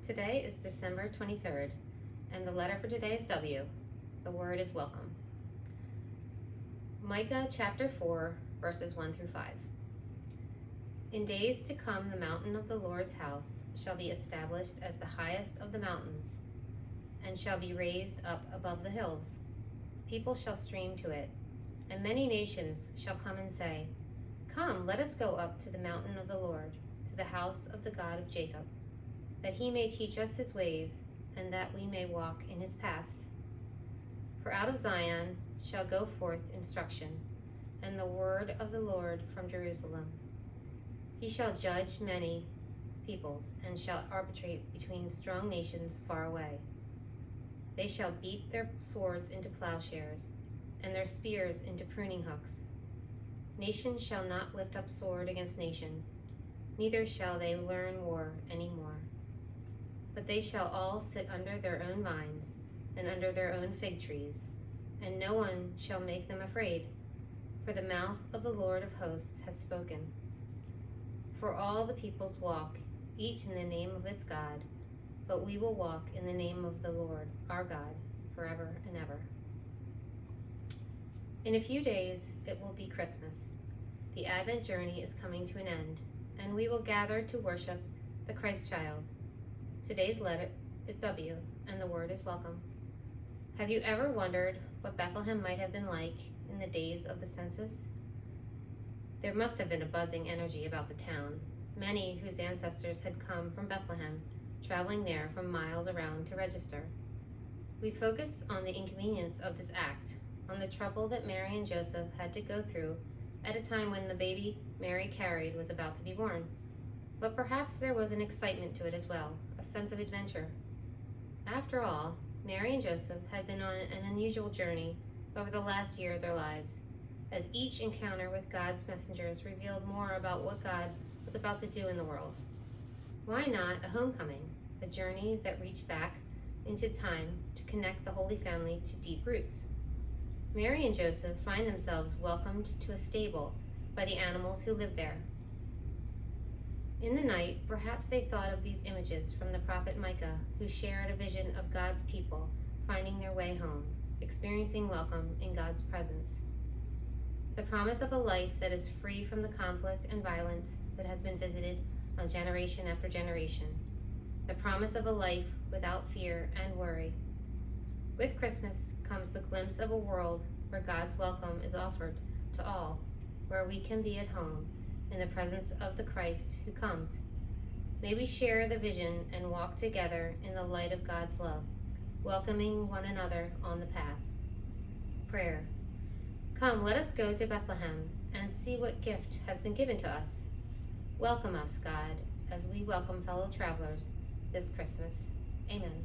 Today is December 23rd, and the letter for today is W. The word is welcome. Micah chapter 4, verses 1 through 5. In days to come, the mountain of the Lord's house shall be established as the highest of the mountains, and shall be raised up above the hills. People shall stream to it, and many nations shall come and say, Come, let us go up to the mountain of the Lord, to the house of the God of Jacob, that he may teach us his ways, and that we may walk in his paths. For out of Zion shall go forth instruction, and the word of the Lord from Jerusalem. He shall judge many peoples, and shall arbitrate between strong nations far away. They shall beat their swords into plowshares, and their spears into pruning hooks. Nation shall not lift up sword against nation, neither shall they learn war any more. But they shall all sit under their own vines, and under their own fig trees, and no one shall make them afraid, for the mouth of the Lord of hosts has spoken. For all the peoples walk, each in the name of its God, but we will walk in the name of the Lord, our God, forever and ever. In a few days, it will be Christmas. The Advent journey is coming to an end, and we will gather to worship the Christ child. Today's letter is W, and the word is welcome. Have you ever wondered what Bethlehem might have been like in the days of the census? There must have been a buzzing energy about the town, many whose ancestors had come from Bethlehem, traveling there from miles around to register. We focus on the inconvenience of this act, on the trouble that Mary and Joseph had to go through at a time when the baby Mary carried was about to be born. But perhaps there was an excitement to it as well, a sense of adventure. After all, Mary and Joseph had been on an unusual journey over the last year of their lives, as each encounter with God's messengers revealed more about what God was about to do in the world. Why not a homecoming, a journey that reached back into time to connect the Holy Family to deep roots? Mary and Joseph find themselves welcomed to a stable by the animals who lived there. In the night, perhaps they thought of these images from the prophet Micah, who shared a vision of God's people finding their way home, experiencing welcome in God's presence. The promise of a life that is free from the conflict and violence that has been visited on generation after generation. The promise of a life without fear and worry. With Christmas comes the glimpse of a world where God's welcome is offered to all, where we can be at home in the presence of the Christ who comes. May we share the vision and walk together in the light of God's love, welcoming one another on the path. Prayer. Come, let us go to Bethlehem and see what gift has been given to us. Welcome us, God, as we welcome fellow travelers this Christmas. Amen.